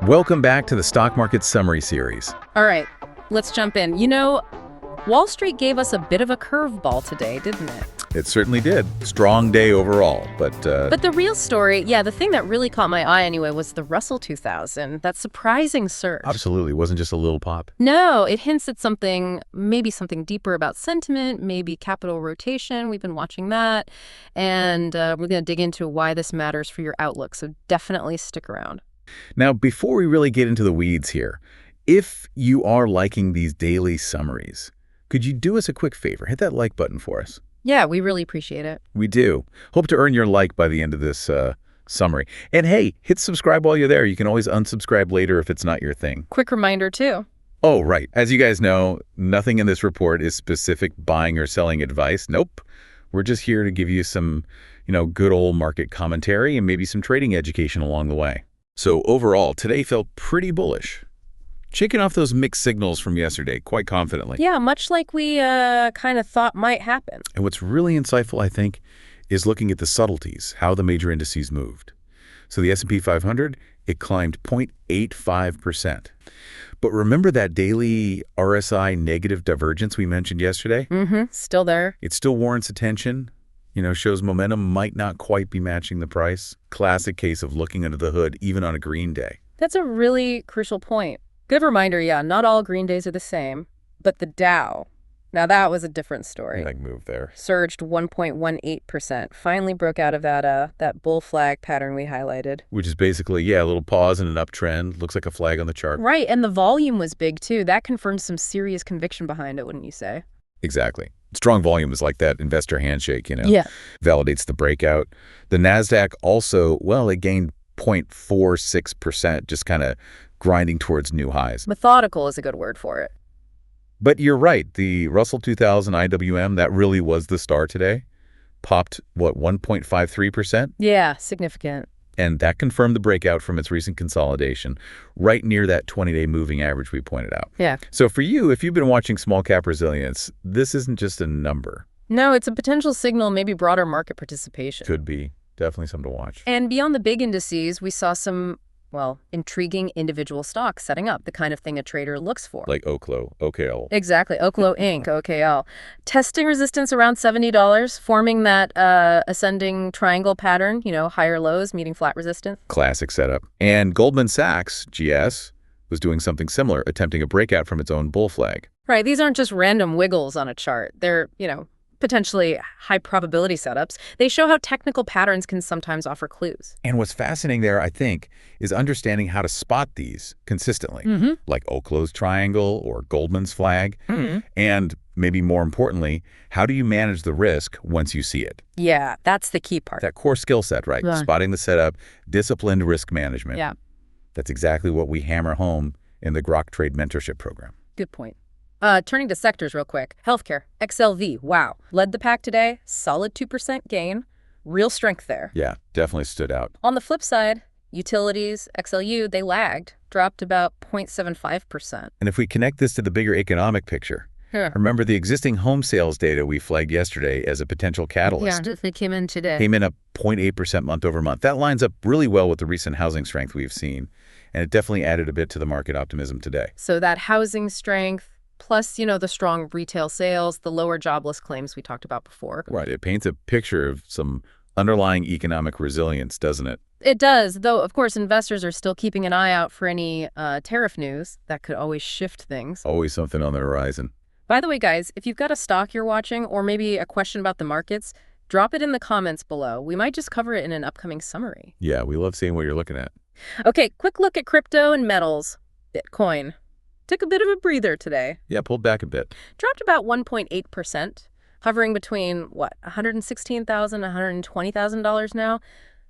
Welcome back to the Stock Market Summary Series. All right, let's jump in. Wall Street gave us a bit of a curveball today, didn't it? It certainly did. Strong day overall, but the real story, the thing that really caught my eye anyway was the Russell 2000, that surprising surge. Absolutely. It wasn't just a little pop. No, it hints at maybe something deeper about sentiment, maybe capital rotation. We've been watching that, and we're going to dig into why this matters for your outlook, so definitely stick around. Now, before we really get into the weeds here, if you are liking these daily summaries, could you do us a quick favor? Hit that like button for us. Yeah, we really appreciate it. We do. Hope to earn your like by the end of this summary. And hey, hit subscribe while you're there. You can always unsubscribe later if it's not your thing. Quick reminder, too. Oh, right. As you guys know, nothing in this report is specific buying or selling advice. Nope. We're just here to give you some, good old market commentary and maybe some trading education along the way. So overall, today felt pretty bullish. Shaking off those mixed signals from yesterday quite confidently. Yeah, much like we kind of thought might happen. And what's really insightful, I think, is looking at the subtleties, how the major indices moved. So the S&P 500, it climbed 0.85%. But remember that daily RSI negative divergence we mentioned yesterday? Mm-hmm. Still there. It still warrants attention. Shows momentum might not quite be matching the price. Classic case of looking under the hood, even on a green day. That's a really crucial point. Good reminder, not all green days are the same. But the Dow, now that was a different story. Big move there. Surged 1.18%. Finally broke out of that bull flag pattern we highlighted. Which is basically, a little pause and an uptrend. Looks like a flag on the chart. Right, and the volume was big, too. That confirms some serious conviction behind it, wouldn't you say? Exactly. Strong volume is like that investor handshake, Yeah. Validates the breakout. The NASDAQ also, it gained 0.46%, just kind of grinding towards new highs. Methodical is a good word for it. But you're right. The Russell 2000 IWM, that really was the star today. Popped, 1.53%? Yeah, significant. And that confirmed the breakout from its recent consolidation, right near that 20-day moving average we pointed out. Yeah. So for you, if you've been watching small cap resilience, this isn't just a number. No, it's a potential signal, maybe broader market participation. Could be. Definitely something to watch. And beyond the big indices, we saw some, intriguing individual stocks setting up, the kind of thing a trader looks for. Like Oklo, OKL. Exactly. Oklo Inc., OKL. Testing resistance around $70, forming that ascending triangle pattern, higher lows meeting flat resistance. Classic setup. And Goldman Sachs, GS, was doing something similar, attempting a breakout from its own bull flag. Right. These aren't just random wiggles on a chart. They're, potentially high probability setups. They show how technical patterns can sometimes offer clues. And what's fascinating there, I think, is understanding how to spot these consistently, like Oklo's triangle or Goldman's flag. And maybe more importantly, how do you manage the risk once you see it? Yeah, that's the key part. That core skill set, right? Yeah. Spotting the setup, disciplined risk management. Yeah. That's exactly what we hammer home in the Grok Trade Mentorship program. Good point. Turning to sectors real quick. Healthcare, XLV, wow. Led the pack today, solid 2% gain. Real strength there. Yeah, definitely stood out. On the flip side, utilities, XLU, they lagged, dropped about 0.75%. And if we connect this to the bigger economic picture, remember the existing home sales data we flagged yesterday as a potential catalyst. Yeah, they came in today. Came in up 0.8% month over month. That lines up really well with the recent housing strength we've seen. And it definitely added a bit to the market optimism today. So that housing strength, plus, the strong retail sales, the lower jobless claims we talked about before. Right. It paints a picture of some underlying economic resilience, doesn't it? It does, though, of course, investors are still keeping an eye out for any tariff news that could always shift things. Always something on the horizon. By the way, guys, if you've got a stock you're watching or maybe a question about the markets, drop it in the comments below. We might just cover it in an upcoming summary. Yeah, we love seeing what you're looking at. Okay, quick look at crypto and metals. Bitcoin took a bit of a breather today. Yeah, pulled back a bit. Dropped about 1.8%, hovering between, $116,000, $120,000 now.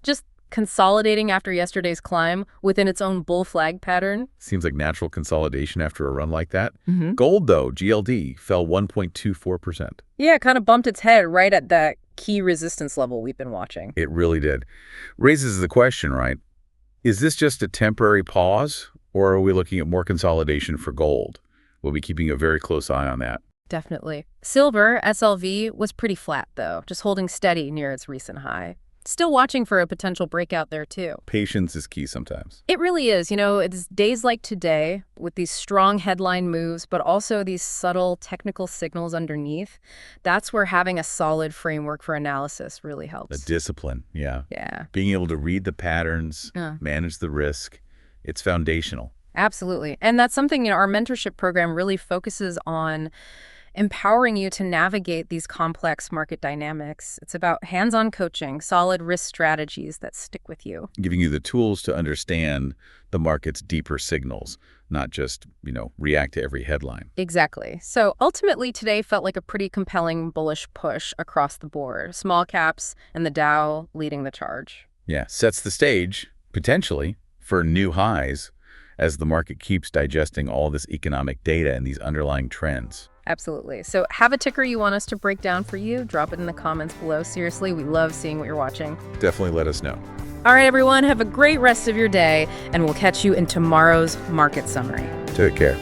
Just consolidating after yesterday's climb within its own bull flag pattern. Seems like natural consolidation after a run like that. Gold, though, GLD, fell 1.24%. Yeah, kind of bumped its head right at that key resistance level we've been watching. It really did. Raises the question, right? Is this just a temporary pause, or are we looking at more consolidation for gold? We'll be keeping a very close eye on that. Definitely. Silver, SLV, was pretty flat, though, just holding steady near its recent high. Still watching for a potential breakout there, too. Patience is key sometimes. It really is. It's days like today with these strong headline moves, but also these subtle technical signals underneath. That's where having a solid framework for analysis really The helps. discipline, yeah. Yeah, Being able to read the patterns, manage the risk, it's foundational. absolutely. And that's something, our mentorship program really focuses on empowering you to navigate these complex market dynamics. It's about hands-on coaching, solid risk strategies that stick with you. Giving you the tools to understand the market's deeper signals, not just, react to every headline. Exactly. So ultimately, today felt like a pretty compelling bullish push across the board. Small caps and the Dow leading the charge. Yeah, sets the stage, potentially, for new highs as the market keeps digesting all this economic data and these underlying trends. Absolutely. So have a ticker you want us to break down for you? Drop it in the comments below. Seriously, we love seeing what you're watching. Definitely let us know. All right, everyone, have a great rest of your day, and we'll catch you in tomorrow's market summary. Take care.